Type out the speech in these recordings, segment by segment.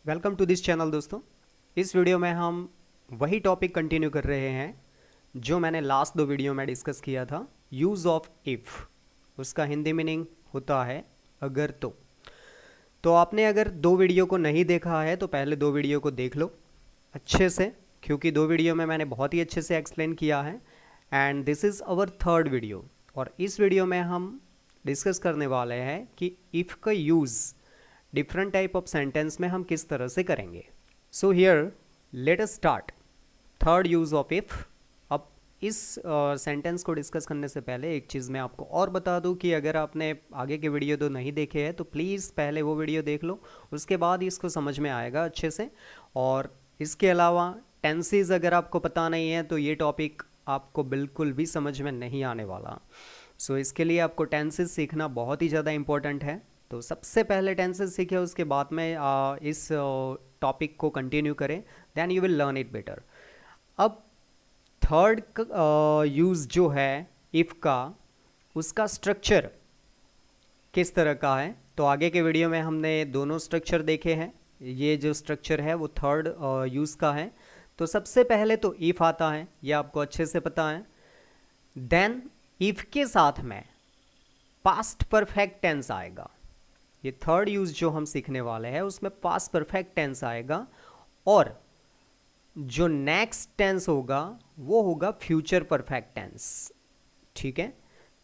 Welcome to this channel दोस्तों। इस video में हम वही टॉपिक कंटिन्यू कर रहे हैं जो मैंने लास्ट दो वीडियो में डिस्कस किया था। यूज़ ऑफ इफ़, उसका हिंदी मीनिंग होता है अगर तो आपने अगर दो वीडियो को नहीं देखा है तो पहले दो वीडियो को देख लो अच्छे से, क्योंकि दो वीडियो में मैंने बहुत ही अच्छे से एक्सप्लेन किया है। And this is our third video, और इस वीडियो में हम डिस्कस करने वाले हैं कि इफ़ का use different type of sentence में हम किस तरह से करेंगे। So here let us start third use of if. अब इस सेंटेंस को डिस्कस करने से पहले एक चीज़ मैं आपको और बता दूं कि अगर आपने आगे के वीडियो तो नहीं देखे हैं तो प्लीज़ पहले वो वीडियो देख लो, उसके बाद इसको समझ में आएगा अच्छे से। और इसके अलावा टेंसेस अगर आपको पता नहीं है तो ये टॉपिक आपको बिल्कुल भी समझ में नहीं आने वाला। सो इसके लिए आपको टेंसेस सीखना बहुत ही ज़्यादा इंपॉर्टेंट है। तो सबसे पहले टेंसेस सीखे, उसके बाद में इस टॉपिक को कंटिन्यू करें, then you will learn it better. अब थर्ड यूज़ जो है इफ़ का, उसका स्ट्रक्चर किस तरह का है। तो आगे के वीडियो में हमने दोनों स्ट्रक्चर देखे हैं, ये जो स्ट्रक्चर है वो थर्ड यूज़ का है। तो सबसे पहले तो इफ़ आता है, ये आपको अच्छे से पता है। देन इफ़ के साथ में पास्ट परफेक्ट टेंस आएगा। ये थर्ड यूज़ जो हम सीखने वाले हैं उसमें पास्ट परफेक्ट टेंस आएगा, और जो नेक्स्ट टेंस होगा वो होगा फ्यूचर परफेक्ट टेंस। ठीक है,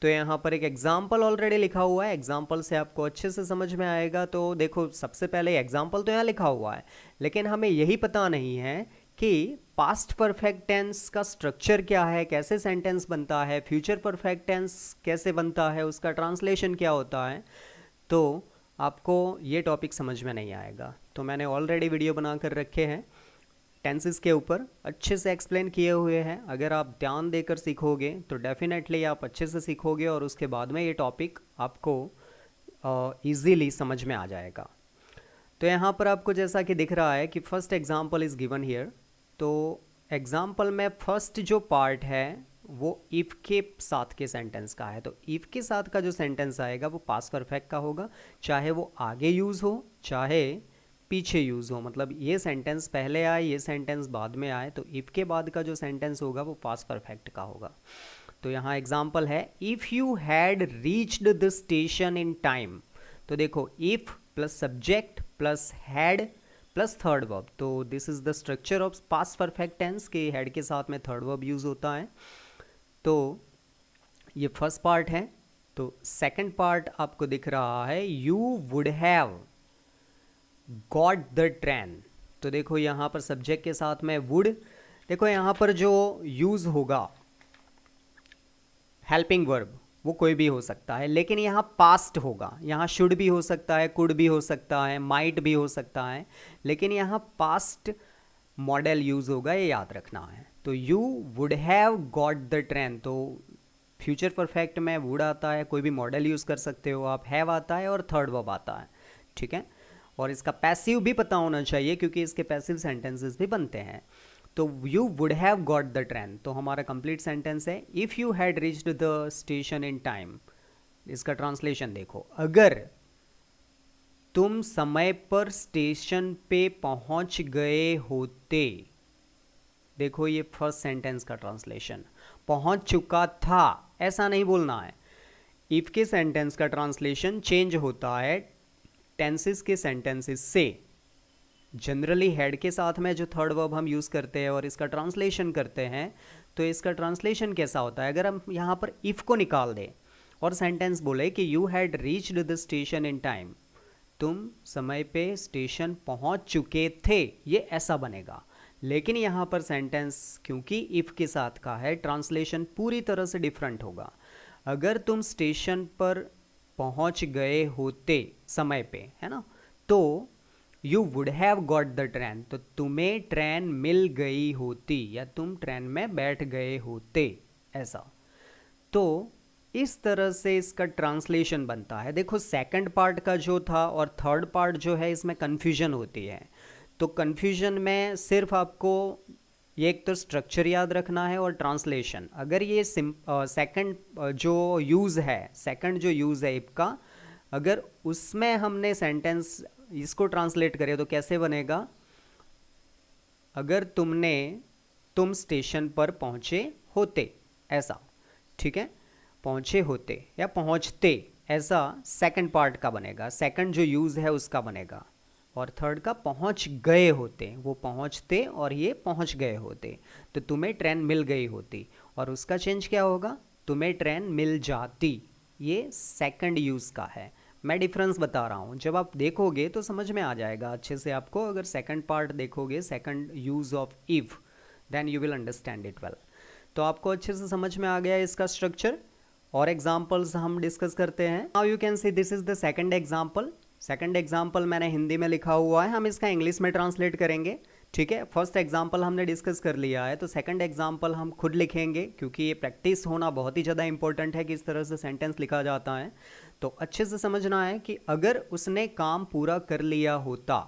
तो यहाँ पर एक एग्जाम्पल ऑलरेडी लिखा हुआ है, एग्जाम्पल से आपको अच्छे से समझ में आएगा। तो देखो, सबसे पहले एग्जाम्पल तो यहाँ लिखा हुआ है, लेकिन हमें यही पता नहीं है कि पास्ट परफेक्ट टेंस का स्ट्रक्चर क्या है, कैसे सेंटेंस बनता है, फ्यूचर परफेक्ट टेंस कैसे बनता है, उसका ट्रांसलेशन क्या होता है। तो आपको ये टॉपिक समझ में नहीं आएगा। तो मैंने ऑलरेडी वीडियो बना कर रखे हैं टेंसेस के ऊपर, अच्छे से एक्सप्लेन किए हुए हैं। अगर आप ध्यान देकर सीखोगे तो डेफिनेटली आप अच्छे से सीखोगे, और उसके बाद में ये टॉपिक आपको इजीली समझ में आ जाएगा। तो यहाँ पर आपको जैसा कि दिख रहा है कि first example is given here. तो एग्जाम्पल में फर्स्ट जो पार्ट है वो इफ़ के साथ के सेंटेंस का है। तो इफ़ के साथ का जो सेंटेंस आएगा वो पास्ट परफेक्ट का होगा, चाहे वो आगे यूज़ हो चाहे पीछे यूज़ हो। मतलब ये सेंटेंस पहले आए, ये सेंटेंस बाद में आए, तो इफ़ के बाद का जो सेंटेंस होगा वो पास्ट परफेक्ट का होगा। तो यहाँ एग्जाम्पल है, if you had reached the station in time. तो देखो, if plus subject plus had plus third verb, तो this is the structure of past perfect tense के हैड के साथ में थर्ड वर्ब यूज होता है। तो ये फर्स्ट पार्ट है। तो सेकंड पार्ट आपको दिख रहा है, you would have got the train. तो देखो यहाँ पर सब्जेक्ट के साथ में वुड, देखो यहाँ पर जो यूज होगा हेल्पिंग वर्ब वो कोई भी हो सकता है, लेकिन यहाँ पास्ट होगा। यहाँ शुड भी हो सकता है, कुड भी हो सकता है, माइट भी हो सकता है, लेकिन यहाँ पास्ट मॉडल यूज होगा, ये याद रखना है। तो you would have got the train, तो फ्यूचर परफेक्ट में वुड आता है, कोई भी मॉडल यूज़ कर सकते हो आप, हैव आता है और थर्ड वर्ब आता है। ठीक है, और इसका पैसिव भी पता होना चाहिए क्योंकि इसके पैसिव सेंटेंसेस भी बनते हैं। तो you would have got the train, तो हमारा कंप्लीट सेंटेंस है, if you had reached the station in time. इसका ट्रांसलेशन देखो, अगर तुम समय पर स्टेशन पे पहुंच गए होते। देखो, ये फर्स्ट सेंटेंस का ट्रांसलेशन, पहुंच चुका था ऐसा नहीं बोलना है। इफ के सेंटेंस का ट्रांसलेशन चेंज होता है टेंसेस के सेंटेंसेस से। जनरली हेड के साथ में जो थर्ड वर्ब हम यूज़ करते हैं और इसका ट्रांसलेशन करते हैं, तो इसका ट्रांसलेशन कैसा होता है, अगर हम यहाँ पर इफ़ को निकाल दें और सेंटेंस बोले कि you had reached the station in time, तुम समय पे स्टेशन पहुँच चुके थे, ये ऐसा बनेगा। लेकिन यहाँ पर सेंटेंस क्योंकि इफ़ के साथ का है, ट्रांसलेशन पूरी तरह से डिफरेंट होगा। अगर तुम स्टेशन पर पहुँच गए होते समय पे, है ना, तो you would have got the train, तो तुम्हें ट्रेन मिल गई होती या तुम ट्रेन में बैठ गए होते, ऐसा। तो इस तरह से इसका ट्रांसलेशन बनता है। देखो, सेकंड पार्ट का जो था और थर्ड पार्ट जो है, इसमें कन्फ्यूजन होती है। तो कन्फ्यूजन में सिर्फ आपको ये एक तो स्ट्रक्चर याद रखना है और ट्रांसलेशन। अगर ये सेकंड जो यूज़ है इफ का, अगर उसमें हमने सेंटेंस इसको ट्रांसलेट करें तो कैसे बनेगा, अगर तुम स्टेशन पर पहुंचे होते, ऐसा, ठीक है, पहुंचे होते या पहुंचते, ऐसा सेकंड पार्ट का बनेगा, सेकंड जो यूज़ है उसका बनेगा। और थर्ड का पहुंच गए होते, वो पहुंचते और ये पहुंच गए होते, तो तुम्हें ट्रेन मिल गई होती, और उसका चेंज क्या होगा, तुम्हें ट्रेन मिल जाती। ये सेकंड यूज़ का है, मैं डिफरेंस बता रहा हूँ, जब आप देखोगे तो समझ में आ जाएगा अच्छे से आपको। अगर सेकंड पार्ट देखोगे, second use of if, then you will understand it well. तो आपको अच्छे से समझ में आ गया इसका स्ट्रक्चर। और एग्जाम्पल्स हम डिस्कस करते हैं। Now you can see this is the second example. Second example मैंने हिंदी में लिखा हुआ है, हम इसका इंग्लिश में ट्रांसलेट करेंगे, ठीक है। फर्स्ट एग्जाम्पल हमने डिस्कस कर लिया है, तो सेकंड एग्जाम्पल हम खुद लिखेंगे, क्योंकि ये प्रैक्टिस होना बहुत ही ज़्यादा इंपॉर्टेंट है कि इस तरह से सेंटेंस लिखा जाता है। तो अच्छे से समझना है कि अगर उसने काम पूरा कर लिया होता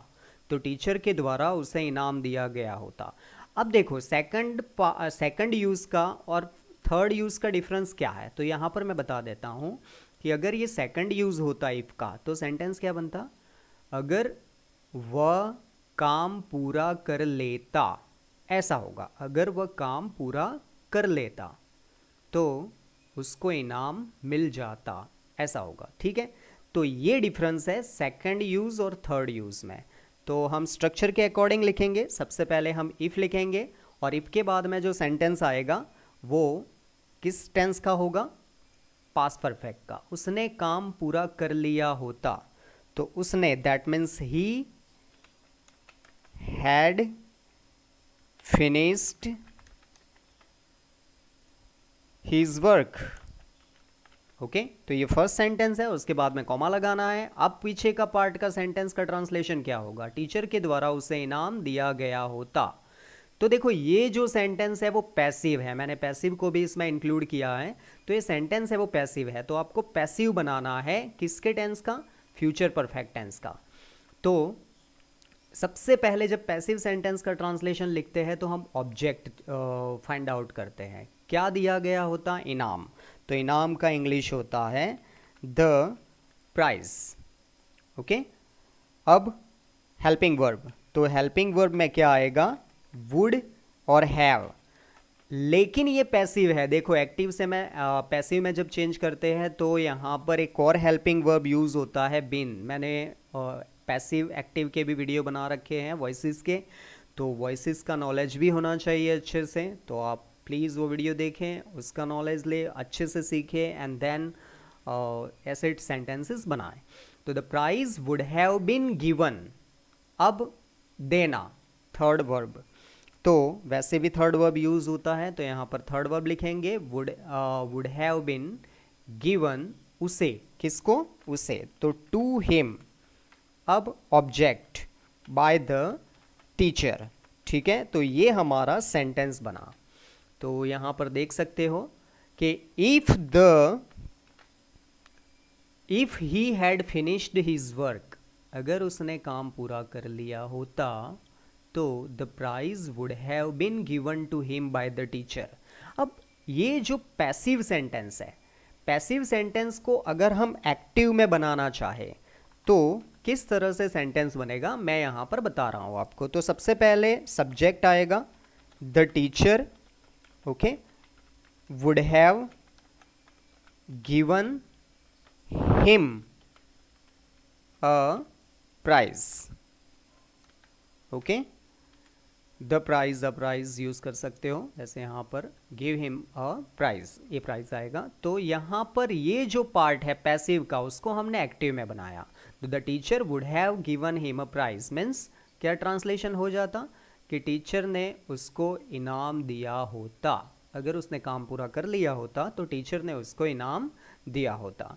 तो टीचर के द्वारा उसे इनाम दिया गया होता। अब देखो सेकंड यूज़ का और थर्ड यूज़ का डिफरेंस क्या है, तो यहाँ पर मैं बता देता हूँ कि अगर ये सेकंड यूज़ होता इफ का, तो सेंटेंस क्या बनता, अगर वह काम पूरा कर लेता, ऐसा होगा। अगर वह काम पूरा कर लेता तो उसको इनाम मिल जाता, ऐसा होगा, ठीक है। तो ये डिफरेंस है सेकंड यूज़ और थर्ड यूज़ में। तो हम स्ट्रक्चर के अकॉर्डिंग लिखेंगे। सबसे पहले हम इफ़ लिखेंगे, और इफ़ के बाद में जो सेंटेंस आएगा वो किस टेंस का होगा, पास्ट परफेक्ट का। उसने काम पूरा कर लिया होता, तो उसने, that means he had finished his work. Okay, तो ये फर्स्ट सेंटेंस है, उसके बाद में कॉमा लगाना है। अब पीछे का पार्ट का सेंटेंस का ट्रांसलेशन क्या होगा, टीचर के द्वारा उसे इनाम दिया गया होता। तो देखो ये जो सेंटेंस है वो पैसिव है, मैंने पैसिव को भी इसमें इंक्लूड किया है। तो ये सेंटेंस है वो पैसिव है, तो आपको पैसिव बनाना है किसके टेंस का, फ्यूचर परफेक्ट टेंस का। तो सबसे पहले जब पैसिव सेंटेंस का ट्रांसलेशन लिखते हैं तो हम ऑब्जेक्ट फाइंड आउट करते हैं, क्या दिया गया होता, इनाम। तो इनाम का इंग्लिश होता है द प्राइज। ओके, अब हेल्पिंग वर्ब, तो हेल्पिंग वर्ब में क्या आएगा, वुड और हैव। लेकिन ये पैसिव है, देखो एक्टिव से मैं पैसिव में जब चेंज करते हैं तो यहाँ पर एक और हेल्पिंग वर्ब यूज़ होता है, बीन। मैंने पैसिव एक्टिव के भी वीडियो बना रखे हैं वॉइसेस के, तो वॉइसेस का नॉलेज भी होना चाहिए अच्छे से। तो आप प्लीज़ वो वीडियो देखें, उसका नॉलेज ले, अच्छे से सीखें, एंड देन ऐसे सेंटेंसेस बनाएं। तो the prize would have been given, अब देना, थर्ड वर्ब। तो वैसे भी थर्ड वर्ब यूज़ होता है, तो यहाँ पर थर्ड वर्ब लिखेंगे, वुड हैव बीन गिवन, उसे, किसको, उसे, तो टू हिम। अब ऑब्जेक्ट बाय द टीचर, ठीक है। तो ये हमारा सेंटेंस बना। तो यहाँ पर देख सकते हो कि if he had finished his work, अगर उसने काम पूरा कर लिया होता तो the prize would have been given to him by the teacher. अब ये जो पैसिव सेंटेंस है, पैसिव सेंटेंस को अगर हम एक्टिव में बनाना चाहे तो किस तरह से सेंटेंस बनेगा, मैं यहाँ पर बता रहा हूँ आपको। तो सबसे पहले सब्जेक्ट आएगा the teacher, okay, would have given him a prize, okay. The prize use कर सकते हो, जैसे यहाँ पर गिव हिम अ प्राइज, ये प्राइज आएगा। तो यहाँ पर ये जो पार्ट है पैसिव का, उसको हमने एक्टिव में बनाया। तो the teacher would have given him a prize means क्या ट्रांसलेशन हो जाता कि टीचर ने उसको इनाम दिया होता, अगर उसने काम पूरा कर लिया होता तो टीचर ने उसको इनाम दिया होता।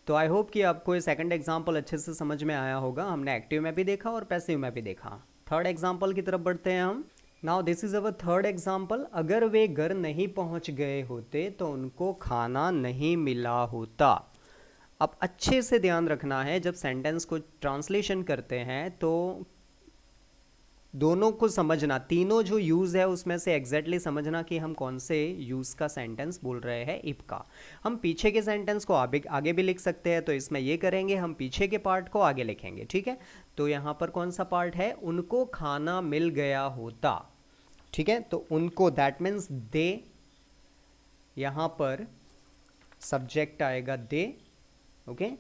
तो आई होप कि आपको ये सेकंड एग्जाम्पल अच्छे से समझ में आया होगा। हमने एक्टिव में भी देखा और पैसिव में भी देखा। थर्ड एग्जाम्पल की तरफ बढ़ते हैं हम। Now this is our third example. अगर वे घर नहीं पहुंच गए होते तो उनको खाना नहीं मिला होता। अब अच्छे से ध्यान रखना है, जब सेंटेंस को ट्रांसलेशन करते हैं तो दोनों को समझना, तीनों जो यूज़ है उसमें से एग्जैक्टली समझना कि हम कौन से यूज़ का सेंटेंस बोल रहे हैं इफ का। हम पीछे के सेंटेंस को आगे भी लिख सकते हैं, तो इसमें ये करेंगे, हम पीछे के पार्ट को आगे लिखेंगे, ठीक है। तो यहाँ पर कौन सा पार्ट है, उनको खाना मिल गया होता, ठीक है। तो उनको, दैट मीन्स दे, यहाँ पर सब्जेक्ट आएगा दे, ओके।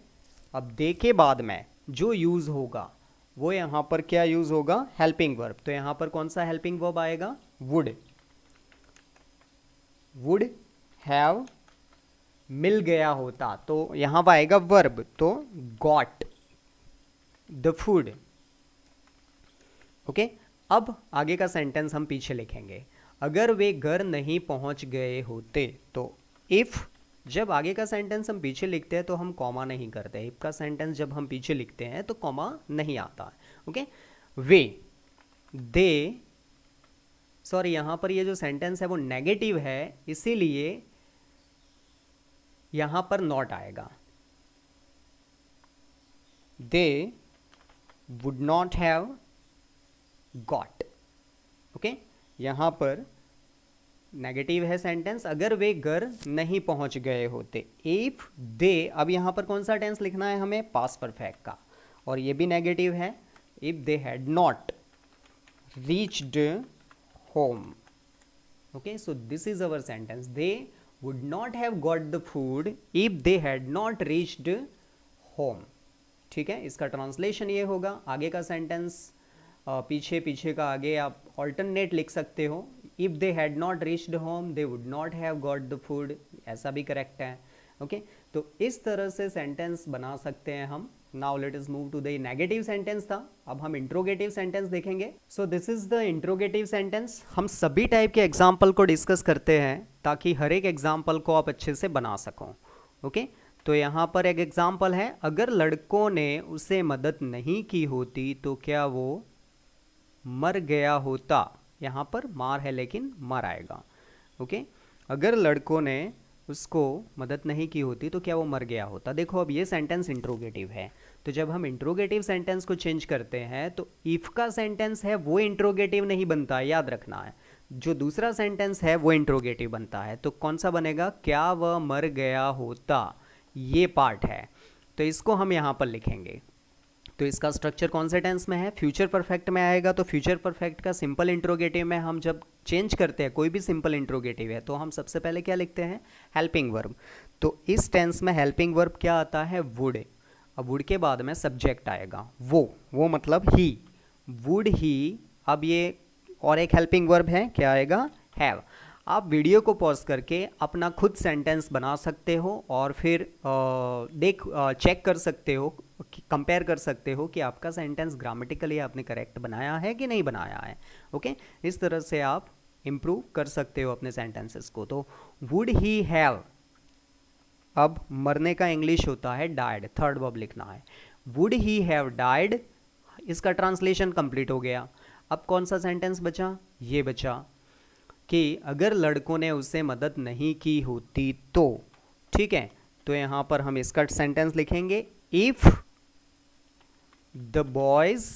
अब दे के बाद में जो यूज़ होगा वो यहाँ पर क्या यूज़ होगा, हेल्पिंग वर्ब। तो यहाँ पर कौन सा हेल्पिंग वर्ब आएगा, वुड, वुड हैव मिल गया होता, तो यहाँ पर आएगा वर्ब, तो गॉट द फूड, ओके। अब आगे का सेंटेंस हम पीछे लिखेंगे, अगर वे घर नहीं पहुंच गए होते, तो इफ, जब आगे का सेंटेंस हम पीछे लिखते हैं तो हम कॉमा नहीं करते, इफ का सेंटेंस जब हम पीछे लिखते हैं तो कॉमा नहीं आता है, ओके। वे, दे, सॉरी यहाँ पर ये जो सेंटेंस है वो नेगेटिव है, इसीलिए यहाँ पर नॉट आएगा, they would not have got, okay. यहाँ पर नेगेटिव है सेंटेंस, अगर वे घर नहीं पहुंच गए होते, इफ दे, अब यहाँ पर कौन सा टेंस लिखना है हमें, पास्ट परफेक्ट का, और ये भी नेगेटिव है, if they had not reached home, okay. So this is our sentence, they would not have got the food if they had not reached home, ठीक है। इसका ट्रांसलेशन ये होगा, आगे का सेंटेंस पीछे, पीछे का आगे आप ऑल्टरनेट लिख सकते हो, if they had not reached home they would not have got the food, ऐसा भी करेक्ट है, ओके। तो इस तरह से सेंटेंस बना सकते हैं हम। Now let us move to the negative sentence था, अब हम इंट्रोगेटिव सेंटेंस देखेंगे। So this is the interrogative sentence. हम सभी टाइप के एग्जाम्पल को डिस्कस करते हैं ताकि हर एक एग्जाम्पल को आप अच्छे से बना सको, ओके। तो यहाँ पर एक एग्जाम्पल है, अगर लड़कों ने उसे मदद नहीं की होती तो क्या वो मर गया होता, यहाँ पर मार है लेकिन मर आएगा, ओके। अगर लड़कों ने उसको मदद नहीं की होती तो क्या वो मर गया होता। देखो अब ये सेंटेंस इंट्रोगेटिव है, तो जब हम इंट्रोगेटिव सेंटेंस को चेंज करते हैं तो इफ का सेंटेंस है वो इंट्रोगेटिव नहीं बनता है, याद रखना है। जो दूसरा सेंटेंस है वो इंट्रोगेटिव बनता है, तो कौन सा बनेगा, क्या वह मर गया होता, ये पार्ट है, तो इसको हम यहाँ पर लिखेंगे। तो इसका स्ट्रक्चर कौन से टेंस में है, फ्यूचर परफेक्ट में आएगा। तो फ्यूचर परफेक्ट का सिंपल इंट्रोगेटिव में हम जब चेंज करते हैं, कोई भी सिंपल इंट्रोगेटिव है, तो हम सबसे पहले क्या लिखते हैं, हेल्पिंग वर्ब। तो इस टेंस में हेल्पिंग वर्ब क्या आता है, वुड। अब वुड के बाद में सब्जेक्ट आएगा वो मतलब ही, वुड ही। अब ये और एक हेल्पिंग वर्ब है, क्या आएगा, हैव। आप वीडियो को पॉज करके अपना खुद सेंटेंस बना सकते हो और फिर चेक कर सकते हो, कंपेयर कर सकते हो कि आपका सेंटेंस ग्रामेटिकली आपने करेक्ट बनाया है कि नहीं बनाया है, ओके। इस तरह से आप इम्प्रूव कर सकते हो अपने सेंटेंसेस को। तो वुड ही हैव, अब मरने का इंग्लिश होता है डाइड, थर्ड वर्ब लिखना है, वुड ही हैव डाइड। इसका ट्रांसलेशन कंप्लीट हो गया। अब कौन सा सेंटेंस बचा, ये बचा कि अगर लड़कों ने उससे मदद नहीं की होती तो, ठीक है। तो यहाँ पर हम इसका सेंटेंस लिखेंगे, इफ द बॉयज।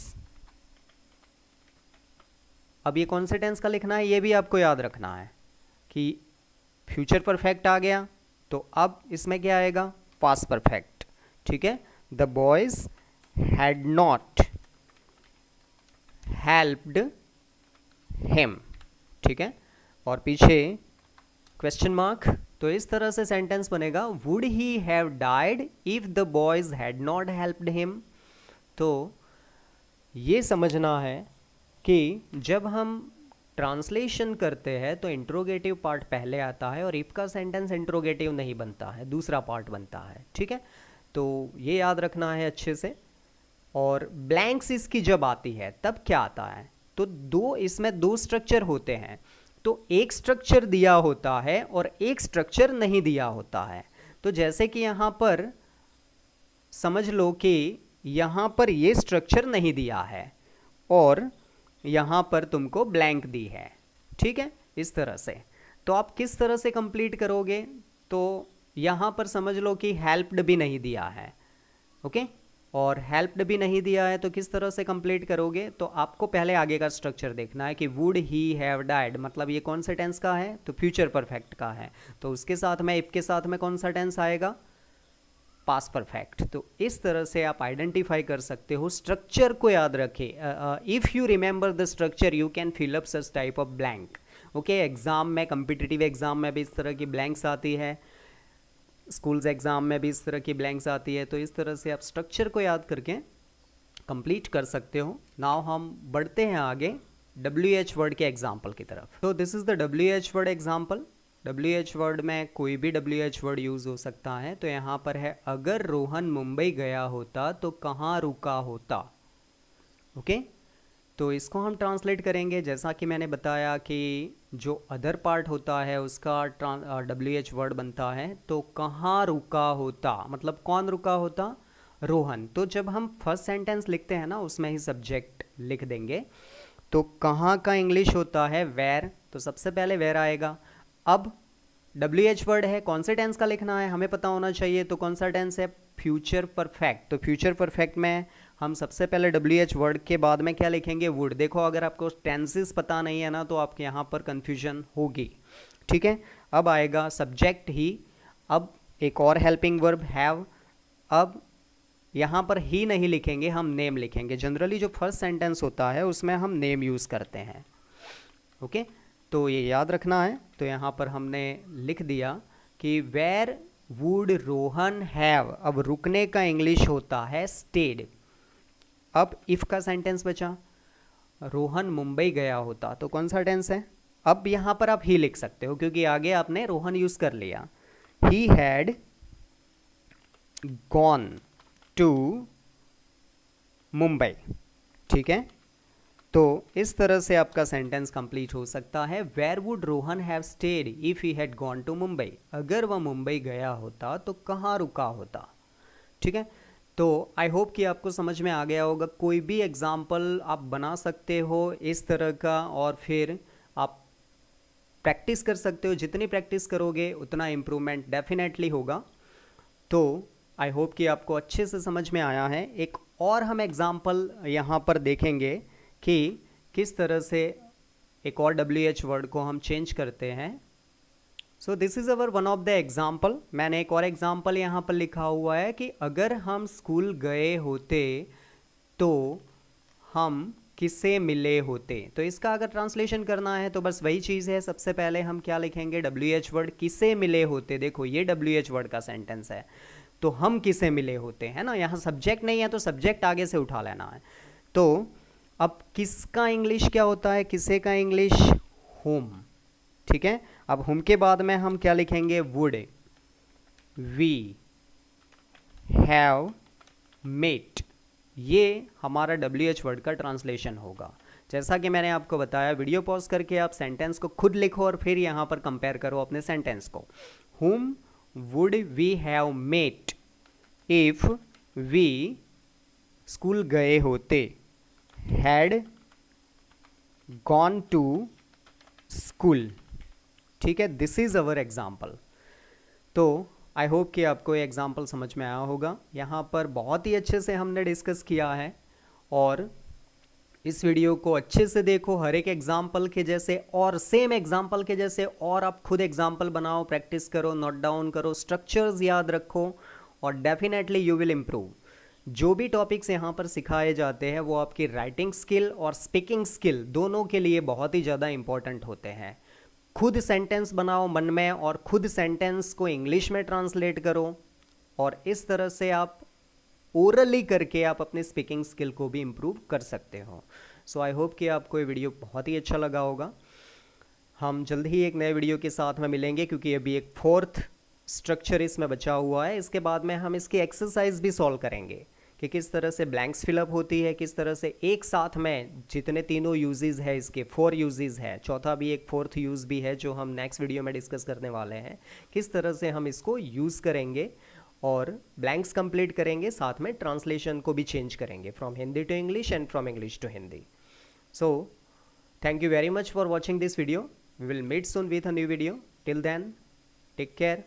अब ये कौन से टेंस का लिखना है, ये भी आपको याद रखना है कि फ्यूचर परफेक्ट आ गया, तो अब इसमें क्या आएगा, पास्ट परफेक्ट, ठीक है। The boys had not helped him, ठीक है, और पीछे क्वेश्चन मार्क। तो इस तरह से सेंटेंस बनेगा, would he have died if the boys had not helped him. तो ये समझना है कि जब हम ट्रांसलेशन करते हैं तो इंट्रोगेटिव पार्ट पहले आता है और इफ का सेंटेंस इंट्रोगेटिव नहीं बनता है, दूसरा पार्ट बनता है, ठीक है। तो ये याद रखना है अच्छे से। और ब्लैंक्स इसकी जब आती है तब क्या आता है, तो इसमें दो स्ट्रक्चर होते हैं। तो एक स्ट्रक्चर दिया होता है और एक स्ट्रक्चर नहीं दिया होता है। तो जैसे कि यहाँ पर समझ लो कि यहाँ पर ये स्ट्रक्चर नहीं दिया है और यहाँ पर तुमको ब्लैंक दी है, ठीक है, इस तरह से। तो आप किस तरह से कंप्लीट करोगे, तो यहाँ पर समझ लो कि हेल्प्ड भी नहीं दिया है, ओके। और हेल्प्ड भी नहीं दिया है तो किस तरह से कंप्लीट करोगे, तो आपको पहले आगे का स्ट्रक्चर देखना है कि वुड ही हैव डाइड, मतलब ये कौन से टेंस का है, तो फ्यूचर परफेक्ट का है, तो उसके साथ में इफ के साथ में कौन सा टेंस आएगा, पास्ट परफेक्ट। तो इस तरह से आप आइडेंटिफाई कर सकते हो। स्ट्रक्चर को याद रखें, if you remember the structure you can fill up such type of blank. Okay, exam में, कम्पिटिटिव एग्जाम में भी इस तरह की ब्लैंक्स आती है, स्कूल्स एग्जाम में भी इस तरह की ब्लैंक्स आती है, तो इस तरह से आप स्ट्रक्चर को याद करके कंप्लीट कर सकते हो। नाउ हम बढ़ते हैं आगे WH वर्ड के एग्जाम्पल की तरफ। तो this is the WH word example. WH word में कोई भी WH वर्ड यूज़ हो सकता है। तो यहाँ पर है, अगर रोहन मुंबई गया होता तो कहाँ रुका होता। ओके, तो इसको हम ट्रांसलेट करेंगे। जैसा कि मैंने बताया कि जो अदर पार्ट होता है उसका WH वर्ड बनता है, तो कहाँ रुका होता मतलब कौन रुका होता, रोहन। तो जब हम फर्स्ट सेंटेंस लिखते हैं ना, उसमें ही सब्जेक्ट लिख देंगे। तो कहाँ का इंग्लिश होता है वेयर, तो सबसे पहले वेयर आएगा। अब WH वर्ड है, कौन से टेंस का लिखना है हमें पता होना चाहिए, तो कौन सा टेंस है, फ्यूचर परफेक्ट। तो फ्यूचर परफेक्ट में हम सबसे पहले WH वर्ड के बाद में क्या लिखेंगे, वुड। देखो, अगर आपको टेंसेस पता नहीं है ना तो आपके यहाँ पर कंफ्यूजन होगी। ठीक है, अब आएगा सब्जेक्ट ही। अब एक और हेल्पिंग वर्ब हैव। अब यहाँ पर ही नहीं लिखेंगे, हम नेम लिखेंगे। जनरली जो फर्स्ट सेंटेंस होता है उसमें हम नेम यूज़ करते हैं। ओके, तो ये याद रखना है। तो यहाँ पर हमने लिख दिया कि वेयर वुड रोहन हैव। अब रुकने का इंग्लिश होता है स्टेड। अब इफ़ का सेंटेंस बचा, रोहन मुंबई गया होता, तो कौन सा टेंस है। अब यहाँ पर आप ही लिख सकते हो क्योंकि आगे आपने रोहन यूज़ कर लिया। He had gone to Mumbai. ठीक है, तो इस तरह से आपका सेंटेंस कंप्लीट हो सकता है। Where would Rohan have stayed if he had gone to Mumbai. अगर वह मुंबई गया होता तो कहाँ रुका होता। ठीक है, तो आई होप कि आपको समझ में आ गया होगा। कोई भी एग्जाम्पल आप बना सकते हो इस तरह का, और फिर आप प्रैक्टिस कर सकते हो। जितनी प्रैक्टिस करोगे उतना इम्प्रूवमेंट डेफिनेटली होगा। तो आई होप कि आपको अच्छे से समझ में आया है। एक और हम एग्जाम्पल यहाँ पर देखेंगे कि किस तरह से एक और WH वर्ड को हम चेंज करते हैं। So this is our one of the example. मैंने एक और एग्जाम्पल यहाँ पर लिखा हुआ है कि अगर हम स्कूल गए होते तो हम किससे मिले होते। तो इसका अगर ट्रांसलेशन करना है तो बस वही चीज़ है। सबसे पहले हम क्या लिखेंगे, WH वर्ड किससे मिले होते। देखो, ये WH वर्ड का सेंटेंस है, तो हम किससे मिले होते हैं ना। यहाँ सब्जेक्ट नहीं है तो सब्जेक्ट आगे से उठा लेना है। तो अब किसका इंग्लिश क्या होता है, किसे का इंग्लिश, होम। ठीक है, अब होम के बाद में हम क्या लिखेंगे, वुड वी हैव मेट। ये हमारा WH वर्ड का ट्रांसलेशन होगा। जैसा कि मैंने आपको बताया, वीडियो पॉज करके आप सेंटेंस को खुद लिखो और फिर यहाँ पर कंपेयर करो अपने सेंटेंस को। whom would we have met if we school गए होते, had gone to school। ठीक है, दिस इज अवर एग्जाम्पल। तो आई होप कि आपको ये एग्जाम्पल समझ में आया होगा। यहाँ पर बहुत ही अच्छे से हमने डिस्कस किया है, और इस वीडियो को अच्छे से देखो हर एक एग्जाम्पल के जैसे, और सेम एग्जाम्पल के जैसे, और आप खुद एग्जाम्पल बनाओ, प्रैक्टिस करो, नोट डाउन करो, स्ट्रक्चर्स याद रखो, और डेफिनेटली यू विल इम्प्रूव। जो भी टॉपिक्स यहाँ पर सिखाए जाते हैं वो आपकी राइटिंग स्किल और स्पीकिंग स्किल दोनों के लिए बहुत ही ज़्यादा इंपॉर्टेंट होते हैं। खुद सेंटेंस बनाओ मन में, और खुद सेंटेंस को इंग्लिश में ट्रांसलेट करो, और इस तरह से आप ओरली करके आप अपने स्पीकिंग स्किल को भी इम्प्रूव कर सकते हो। सो आई होप कि आपको ये वीडियो बहुत ही अच्छा लगा होगा। हम जल्द ही एक नए वीडियो के साथ में मिलेंगे, क्योंकि अभी एक फोर्थ स्ट्रक्चर इसमें बचा हुआ है। इसके बाद में हम इसकी एक्सरसाइज भी सॉल्व करेंगे कि किस तरह से ब्लैंक्स फिलअप होती है, किस तरह से एक साथ में जितने तीनों यूजेस है, इसके 4 यूजेस है, चौथा भी एक फोर्थ यूज़ भी है जो हम नेक्स्ट वीडियो में डिस्कस करने वाले हैं। किस तरह से हम इसको यूज़ करेंगे और ब्लैंक्स कंप्लीट करेंगे, साथ में ट्रांसलेशन को भी चेंज करेंगे from Hindi to English and from English to Hindi. So thank you very much for watching this video. We will meet soon with a new video. Till then, take care.